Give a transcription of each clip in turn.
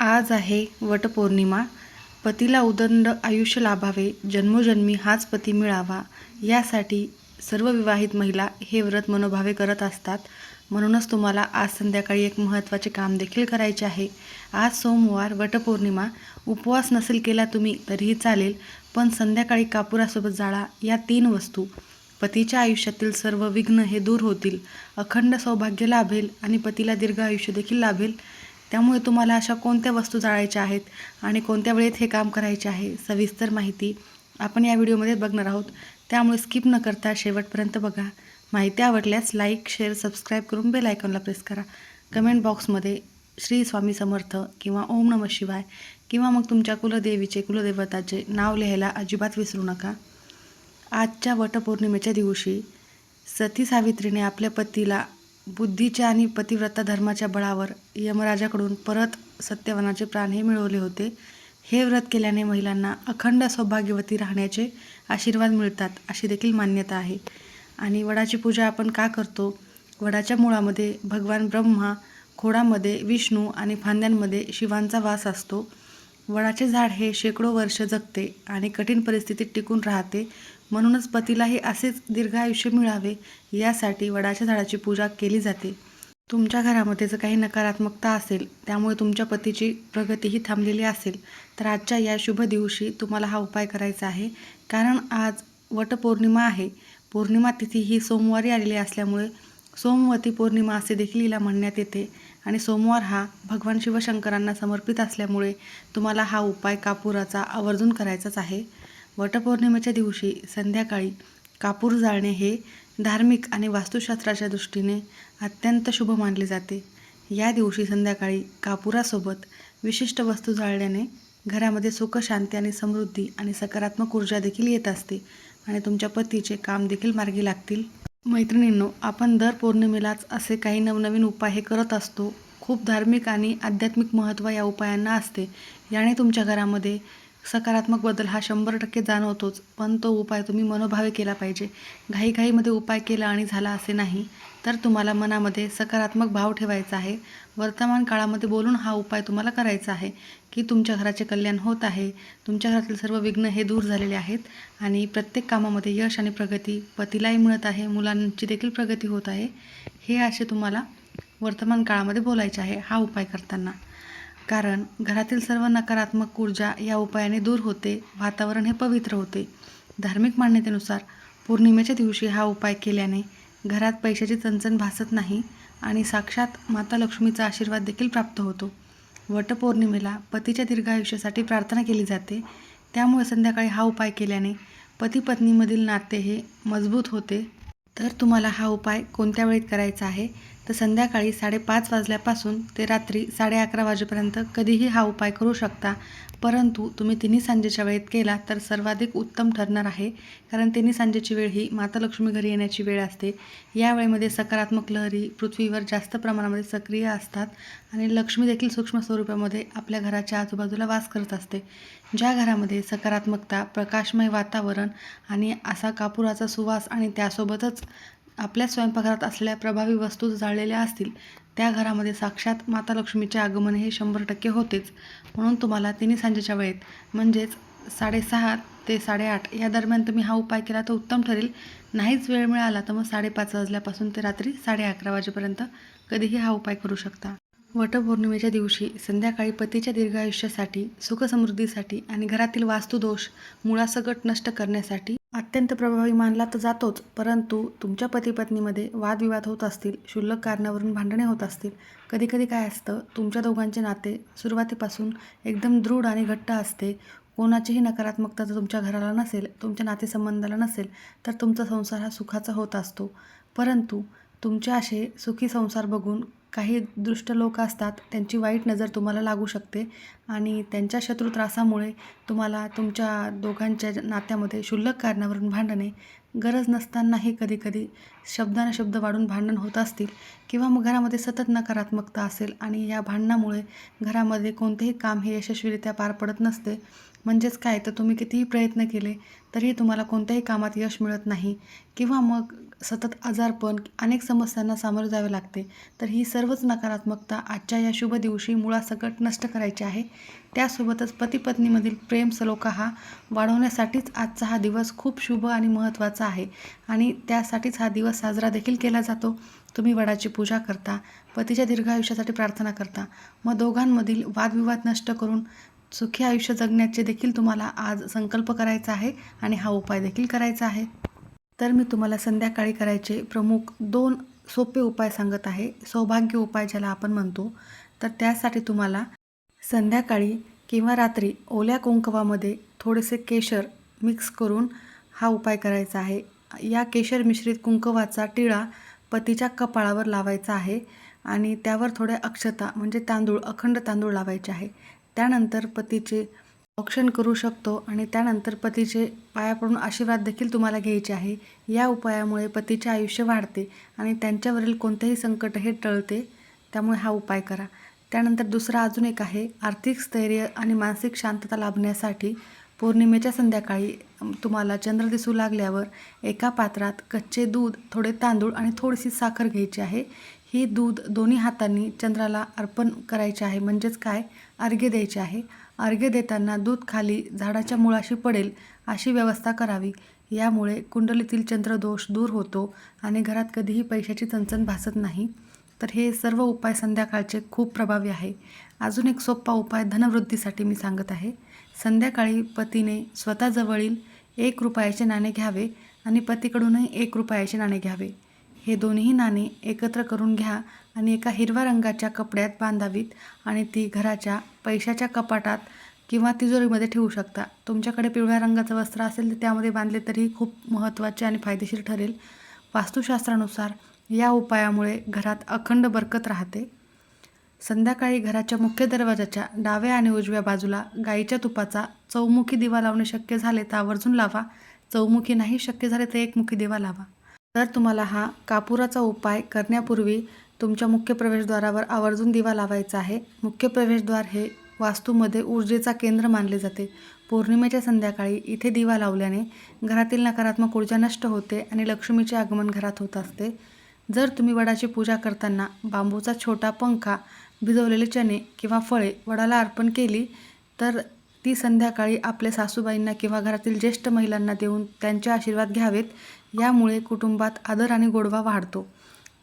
आज आहे वटपौर्णिमा. पतीला उदंड आयुष्य लाभावे, जन्मोजन्मी हाच पती मिळावा, यासाठी सर्व विवाहित महिला हे व्रत मनोभावे करत असतात. म्हणूनच तुम्हाला आज संध्याकाळी एक महत्त्वाचे काम देखील करायचे आहे. आज सोमवार, वटपौर्णिमा. उपवास नसेल केला तुम्ही तरीही चालेल, पण संध्याकाळी कापुरासोबत जाळा या 3 वस्तू. पतीच्या आयुष्यातील सर्व विघ्न हे दूर होतील, अखंड सौभाग्य लाभेल आणि पतीला दीर्घ आयुष्य देखील लाभेल. त्यामुळे तुम्हाला अशा कोणत्या वस्तू जाळायच्या आहेत आणि कोणत्या वेळेत हे काम करायचे आहे, सविस्तर माहिती आपण या व्हिडिओमध्ये बघणार आहोत. त्यामुळे स्किप न करता शेवटपर्यंत बघा. माहिती आवडल्यास लाईक, शेअर, सबस्क्राईब करून बेल आयकॉनला प्रेस करा. कमेंट बॉक्समध्ये श्री स्वामी समर्थ किंवा ओम नमः शिवाय किंवा मग तुमच्या कुलदेवीचे, कुलदेवताचे नाव लिहायला अजिबात विसरू नका. आजच्या वटपौर्णिमेच्या दिवशी सती सावित्रीने आपल्या पतीला बुद्धीच्या आणि पतिव्रता धर्माच्या बळावर यमराजाकडून परत सत्यवानाचे प्राण हे मिळवले होते. हे व्रत केल्याने महिलांना अखंड सौभाग्यवती राहण्याचे आशीर्वाद मिळतात अशी देखील मान्यता आहे. आणि वडाची पूजा आपण का करतो? वडाच्या मुळामध्ये भगवान ब्रह्मा, खोडामध्ये विष्णू आणि फांद्यांमध्ये शिवांचा वास असतो. वडाचे झाड हे शेकडो वर्ष जगते आणि कठीण परिस्थितीत टिकून राहते. म्हणूनच पतीलाही असेच दीर्घ आयुष्य मिळावे यासाठी वडाच्या झाडाची पूजा केली जाते. तुमच्या घरामध्ये जर काही नकारात्मकता असेल, त्यामुळे तुमच्या पतीची प्रगतीही थांबलेली असेल, तर आजच्या या शुभ दिवशी तुम्हाला हा उपाय करायचा आहे. कारण आज वटपौर्णिमा आहे. पौर्णिमा तिथी ही सोमवारी आलेली असल्यामुळे सोमवती पौर्णिमा असे देखील हिला म्हणण्यात येते. आणि सोमवार हा भगवान शिवशंकरांना समर्पित असल्यामुळे तुम्हाला हा उपाय कापुराचा आवर्जून करायचाच आहे. वटपौर्णिमेच्या दिवशी संध्याकाळी कापूर जाळणे हे धार्मिक आणि वास्तुशास्त्राच्या दृष्टीने अत्यंत शुभ मानले जाते. या दिवशी संध्याकाळी कापुरासोबत विशिष्ट वस्तू जाळल्याने घरामध्ये सुख, शांती आणि समृद्धी आणि सकारात्मक ऊर्जा देखील येत असते आणि तुमच्या पतीचे काम देखील मार्गी लागतील. मैत्रिणींनो, आपण दर पौर्णिमेलाच असे काही नवनवीन उपाय हे करत असतो. खूप धार्मिक आणि आध्यात्मिक महत्त्व या उपायांना असते. याने तुमच्या घरामध्ये सकारात्मक बदल हा 100% जाणवतोच. पण तो उपाय तुम्ही मनोभावे केला पाहिजे. घाईघाईमध्ये उपाय केला आणि झाला असे नाही. तर तुम्हाला मनामध्ये सकारात्मक भाव ठेवायचा आहे. वर्तमान काळामध्ये बोलून हा उपाय तुम्हाला करायचा आहे की तुमच्या घराचे कल्याण होत आहे, तुमच्या घरातील सर्व विघ्न हे दूर झालेले आहेत आणि प्रत्येक कामामध्ये यश आणि प्रगती पतीलाही मिळत आहे, मुलांची देखील प्रगती होत आहे. हे असे तुम्हाला वर्तमान काळामध्ये बोलायचे आहे हा उपाय करताना. कारण घरातील सर्व नकारात्मक ऊर्जा या उपायाने दूर होते, वातावरण हे पवित्र होते. धार्मिक मान्यतेनुसार पौर्णिमेच्या दिवशी हा उपाय केल्याने घरात पैशाची चणचण भासत नाही आणि साक्षात माता लक्ष्मीचा आशीर्वाद देखील प्राप्त होतो. वटपौर्णिमेला पतीच्या दीर्घ आयुष्यासाठी प्रार्थना केली जाते. त्यामुळे संध्याकाळी हा उपाय केल्याने पती पत्नीमधील नाते हे मजबूत होते. तर तुम्हाला हा उपाय कोणत्या वेळेत करायचा आहे? तर संध्याकाळी 5:30 वाजल्यापासून ते रात्री 11:30 वाजेपर्यंत कधीही हा उपाय करू शकता. परंतु तुम्ही तिन्ही सांजेच्या वेळेत केला तर सर्वाधिक उत्तम ठरणार आहे. कारण तिन्ही सांजेची वेळ ही माता लक्ष्मी घरी येण्याची वेळ असते. या वेळेमध्ये सकारात्मक लहरी पृथ्वीवर जास्त प्रमाणामध्ये सक्रिय असतात आणि लक्ष्मी देखील सूक्ष्म स्वरूपामध्ये आपल्या घराच्या आजूबाजूला वास करत असते. ज्या घरामध्ये सकारात्मकता, प्रकाशमय वातावरण आणि असा कापुराचा सुवास आणि त्यासोबतच आपल्या स्वयंपाकघरात असलेल्या प्रभावी वस्तू जाळलेल्या असतील, त्या घरामध्ये साक्षात माता लक्ष्मीचे आगमन हे 100% होतेच. म्हणून तुम्हाला तिन्ही सांजेच्या वेळेत म्हणजेच 6:30 ते 8:30 या दरम्यान तुम्ही हा उपाय केला तर उत्तम ठरेल. नाहीच वेळ मिळाला तर मग 5:30 वाजल्यापासून ते रात्री 11:30 वाजेपर्यंत कधीही हा उपाय करू शकता. वटपौर्णिमेच्या दिवशी संध्याकाळी पतीच्या दीर्घ आयुष्यासाठी, सुखसमृद्धीसाठी आणि घरातील वास्तुदोष मुळासकट नष्ट करण्यासाठी अत्यंत प्रभावी मानला तर जातोच. परंतु तुमच्या पती-पत्नीमध्ये वादविवाद होत असतील, क्षुल्लक कारणावरून भांडणे होत असतील, कधीकधी काय असतं, तुमच्या दोघांचे नाते सुरुवातीपासून एकदम दृढ आणि घट्ट असते. कोणाचीही नकारात्मकता जर तुमच्या घराला नसेल, तुमच्या नातेसंबंधाला नसेल, तर तुमचा संसार हा सुखाचा होत असतो. परंतु तुमचे असे सुखी संसार बघून काही दुष्ट लोक असतात, त्यांची वाईट नजर तुम्हाला लागू शकते आणि त्यांच्या शत्रू त्रासामुळे तुम्हाला तुमच्या दोघांच्या नात्यामध्ये क्षुल्लक कारणावरून भांडणे, गरज नसतानाही कधीकधी शब्दानं शब्द वाढून भांडण होत असतील किंवा मग घरामध्ये सतत नकारात्मकता असेल आणि या भांडणामुळे घरामध्ये कोणतेही काम हे यशस्वीरित्या पार पडत नसते. म्हणजेच काय, तर तुम्ही कितीही प्रयत्न केले तरीही तुम्हाला कोणत्याही कामात यश मिळत नाही किंवा मग सतत आजारपण, अनेक समस्यांना सामोरे जावे लागते. तर ही सर्वच नकारात्मकता आजच्या या शुभ दिवशी मुळासकट नष्ट करायची आहे. त्यासोबतच पती-पत्नीमधील प्रेम सलोखा हा वाढवण्यासाठीच आजचा हा दिवस खूप शुभ आणि महत्त्वाचा आहे आणि त्यासाठीच हा दिवस साजरा देखील केला जातो. तुम्ही वडाची पूजा करता, पतीच्या दीर्घ आयुष्यासाठी प्रार्थना करता, मग दोघांमधील वादविवाद नष्ट करून सुखी आयुष्य जगण्याचे देखील तुम्हाला आज संकल्प करायचा आहे आणि हा उपाय देखील करायचा आहे. तर मी तुम्हाला संध्याकाळी करायचे प्रमुख 2 सोपे उपाय सांगत आहे. सौभाग्य उपाय ज्याला आपण म्हणतो. तर त्यासाठी तुम्हाला संध्याकाळी किंवा रात्री ओल्या कुंकवामध्ये थोडेसे केशर मिक्स करून हा उपाय करायचा आहे. या केशर मिश्रित कुंकवाचा टिळा पतीच्या कपाळावर लावायचा आहे आणि त्यावर थोड्या अक्षता म्हणजे तांदूळ, अखंड तांदूळ लावायचे आहे. त्यानंतर पतीचे औक्षण करू शकतो आणि त्यानंतर पतीचे पाया पडून आशीर्वाद देखील तुम्हाला घ्यायचे आहे. या उपायामुळे पतीचे आयुष्य वाढते आणि त्यांच्यावरील कोणतेही संकट हे टळते. त्यामुळे हा उपाय करा. त्यानंतर दुसरा अजून एक आहे, आर्थिक स्थैर्य आणि मानसिक शांतता लाभण्यासाठी पौर्णिमेच्या संध्याकाळी तुम्हाला चंद्र दिसू लागल्यावर एका पात्रात कच्चे दूध, थोडे तांदूळ आणि थोडीशी साखर घ्यायची आहे. ही दूध दोन्ही हातांनी चंद्राला अर्पण करायचे आहे. म्हणजेच काय, अर्घ्य द्यायचे आहे. अर्घ्य देताना दूध खाली झाडाच्या मुळाशी पडेल अशी व्यवस्था करावी. यामुळे कुंडलीतील चंद्रदोष दूर होतो आणि घरात कधीही पैशाची चणचण भासत नाही. तर हे सर्व उपाय संध्याकाळचे खूप प्रभावी आहे. अजून एक सोपा उपाय धनवृद्धीसाठी मी सांगत आहे. संध्याकाळी पतीने स्वतःजवळील ₹1 नाणे घ्यावे आणि पतीकडूनही ₹1 नाणे घ्यावे. हे दोन्ही नाणे एकत्र करून घ्या आणि एका हिरव्या रंगाच्या कपड्यात बांधावीत आणि ती घराच्या पैशाच्या कपाटात किंवा तिजोरीमध्ये ठेवू शकता. तुमच्याकडे पिवळ्या रंगाचं वस्त्र असेल तर त्यामध्ये बांधले तरीही खूप महत्त्वाचे आणि फायदेशीर ठरेल. वास्तुशास्त्रानुसार या उपायामुळे घरात अखंड बरकत राहते. संध्याकाळी घराच्या मुख्य दरवाजाच्या डाव्या आणि उजव्या बाजूला गाईच्या तुपाचा चौमुखी दिवा लावणे शक्य झाले तर आवर्जून लावा. चौमुखी नाही शक्य झाले तर एकमुखी दिवा लावा. तर तुम्हाला हा कापुराचा उपाय करण्यापूर्वी तुमच्या मुख्य प्रवेशद्वारावर आवर्जून दिवा लावायचा आहे. मुख्य प्रवेशद्वार हे वास्तूमध्ये ऊर्जेचा केंद्र मानले जाते. पौर्णिमेच्या संध्याकाळी इथे दिवा लावल्याने घरातील नकारात्मक ऊर्जा नष्ट होते आणि लक्ष्मीचे आगमन घरात होत असते. जर तुम्ही वडाची पूजा करताना बांबूचा छोटा पंखा, भिजवलेले चणे किंवा फळे वडाला अर्पण केली तर ती संध्याकाळी आपल्या सासूबाईंना किंवा घरातील ज्येष्ठ महिलांना देऊन त्यांचे आशीर्वाद घ्यावेत. यामुळे कुटुंबात आदर आणि गोडवा वाढतो.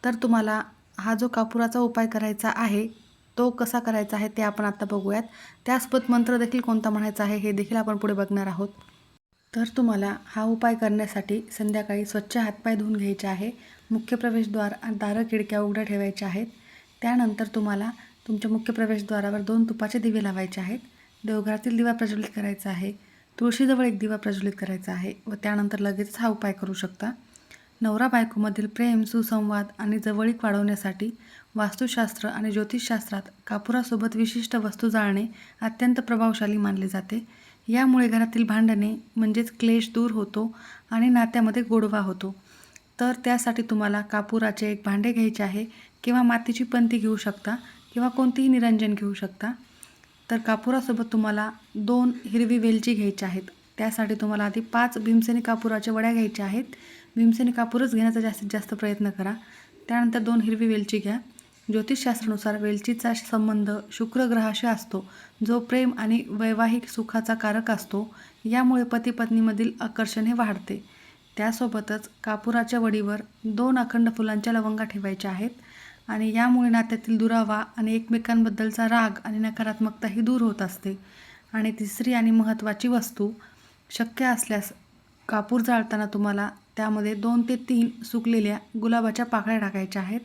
तर तुम्हाला हा जो कापुराचा उपाय करायचा आहे तो कसा करायचा आहे ते आपण आता बघूयात. त्यासोबत मंत्र देखील कोणता म्हणायचा आहे हे देखील आपण पुढे बघणार आहोत. तर तुम्हाला हा उपाय करण्यासाठी संध्याकाळी स्वच्छ हातपाय धुवून घ्यायचे आहे. मुख्य प्रवेशद्वार आणि दारं खिडक्या उघड्या ठेवायच्या आहेत. त्यानंतर तुम्हाला तुमच्या मुख्य प्रवेशद्वारावर 2 तुपाचे दिवे लावायचे आहेत. देवघरातील दिवा प्रज्वलित करायचा आहे. तुळशीजवळ एक दिवा प्रज्वलित करायचा आहे व त्यानंतर लगेच हा उपाय करू शकता. नवरा बायकोमधील प्रेम, सुसंवाद आणि जवळीक वाढवण्यासाठी वास्तुशास्त्र आणि ज्योतिषशास्त्रात कापुरासोबत विशिष्ट वस्तू जाळणे अत्यंत प्रभावशाली मानले जाते. यामुळे घरातील भांडणे म्हणजेच क्लेश दूर होतो आणि नात्यामध्ये गोडवा होतो. तर त्यासाठी तुम्हाला कापुराचे एक भांडे घ्यायचे आहे किंवा मातीची पंती घेऊ शकता किंवा कोणतीही निरंजन घेऊ शकता. तर कापुरासोबत तुम्हाला 2 हिरवी वेलची घ्यायची आहेत. त्यासाठी तुम्हाला आधी 5 भीमसेनी कापुराच्या वड्या घ्यायच्या आहेत. भीमसेनी कापूरच घेण्याचा जास्तीत जास्त प्रयत्न करा. त्यानंतर 2 हिरवी वेलची घ्या. ज्योतिषशास्त्रानुसार वेलचीचा संबंध शुक्र ग्रहाशी असतो, जो प्रेम आणि वैवाहिक सुखाचा कारक असतो. यामुळे पती पत्नीमधील आकर्षण हे वाढते. त्यासोबतच कापुराच्या वडीवर 2 अखंड फुलांच्या लवंगा ठेवायच्या आहेत आणि यामुळे नात्यातील दुरावा आणि एकमेकांबद्दलचा राग आणि नकारात्मकता ही दूर होत असते. आणि तिसरी आणि महत्त्वाची वस्तू, शक्य असल्यास कापूर जाळताना तुम्हाला त्यामध्ये 2 ते 3 सुकलेल्या गुलाबाच्या पाकळ्या टाकायच्या आहेत.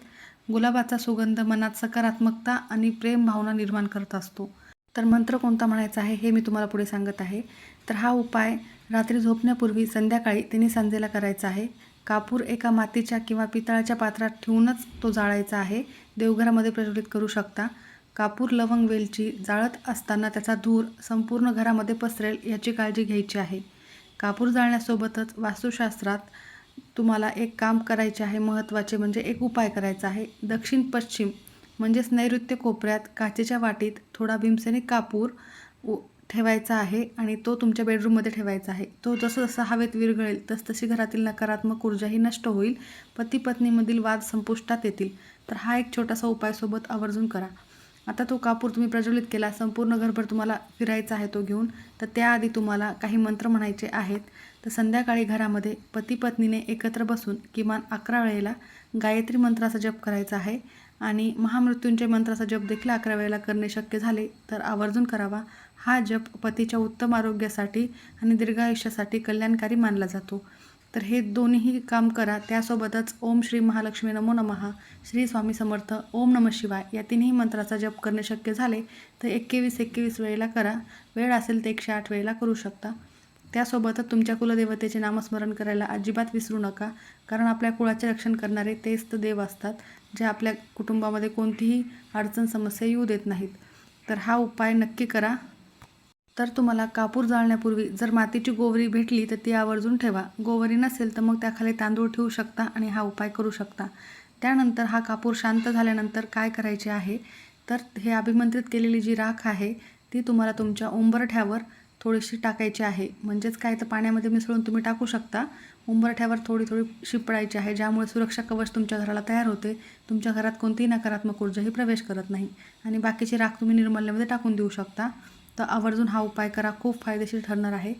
गुलाबाचा सुगंध मनात सकारात्मकता आणि प्रेम भावना निर्माण करत असतो. तर मंत्र कोणता म्हणायचा आहे हे मी तुम्हाला पुढे सांगत आहे. तर हा उपाय रात्री झोपण्यापूर्वी संध्याकाळी 3 सांजेला करायचा आहे. कापूर एका मातीच्या किंवा पितळाच्या पात्रात ठेवूनच तो जाळायचा आहे. देवघरामध्ये प्रज्वलित करू शकता. कापूर, लवंग, वेलची जाळत असताना त्याचा धूर संपूर्ण घरामध्ये पसरेल याची काळजी घ्यायची आहे. कापूर जाळण्यासोबतच वास्तुशास्त्रात तुम्हाला एक काम करायचे आहे महत्त्वाचे, म्हणजे एक उपाय करायचा आहे. दक्षिण पश्चिम म्हणजेच नैऋत्य कोपऱ्यात काचेच्या वाटीत थोडा भीमसेनी कापूर ठेवायचा आहे आणि तो तुमच्या बेडरूममध्ये ठेवायचा आहे. तो जसं हवेत विरघळेल तसतशी घरातील नकारात्मक ऊर्जाही नष्ट होईल, पती पत्नीमधील वाद संपुष्टात येतील. तर हा एक छोटासा उपाय सोबत आवर्जून करा. आता तो कापूर तुम्ही प्रज्वलित केला, संपूर्ण घरभर तुम्हाला फिरायचा आहे तो घेऊन. तर त्याआधी तुम्हाला काही मंत्र म्हणायचे आहेत. तर संध्याकाळी घरामध्ये पती पत्नीने एकत्र बसून किमान 11 वेळेला गायत्री मंत्राचा जप करायचा आहे आणि महामृत्युंजय मंत्राचा जप देखील 11 वेळेला करणे शक्य झाले तर आवर्जून करावा. हा जप पतीच्या उत्तम आरोग्यासाठी आणि दीर्घायुष्यासाठी कल्याणकारी मानला जातो. तर हे दोन्हीही काम करा. त्यासोबतच ओम श्री महालक्ष्मी नमो नमः, श्री स्वामी समर्थ, ओम नमः शिवाय या तिन्ही मंत्राचा जप करणे शक्य झाले तर 21 वेळेला करा. वेळ असेल तर 108 वेळेला करू शकता. त्यासोबतच तुमच्या कुलदेवतेचे नामस्मरण करायला अजिबात विसरू नका, कारण आपल्या कुळाचे रक्षण करणारे तेच तर देव असतात, जे आपल्या कुटुंबामध्ये कोणतीही अडचण समस्या येऊ देत नाहीत. तर हा उपाय नक्की करा. तर तुम्हाला कापूर जाळण्यापूर्वी जर मातीची गोवरी भेटली तर ती आवर्जून ठेवा. गोवरी नसेल तर मग त्याखाली तांदूळ ठेवू शकता आणि हा उपाय करू शकता. त्यानंतर हा कापूर शांत झाल्यानंतर काय करायचे आहे, तर हे अभिमंत्रित केलेली जी राख आहे ती तुम्हाला तुमच्या उंबरठ्यावर थोडीशी टाकायची आहे. म्हणजेच काय तर पाण्यामध्ये मिसळून तुम्ही टाकू शकता. उंबरठ्यावर थोडी थोडी शिपडायची आहे, ज्यामुळे सुरक्षा कवच तुमच्या घराला तयार होते. तुमच्या घरात कोणतीही नकारात्मक ऊर्जाही प्रवेश करत नाही आणि बाकीची राख तुम्ही निर्मल्यामध्ये टाकून देऊ शकता. तर आवर्जून हा उपाय करा, खूप फायदेशीर ठरणार आहे.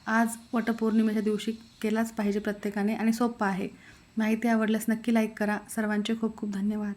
आज वटपौर्णिमेच्या दिवशी केलाच पाहिजे प्रत्येकाने आणि सोपा आहे. माहिती आवडल्यास नक्की लाईक करा. सर्वांचे खूप खूप धन्यवाद.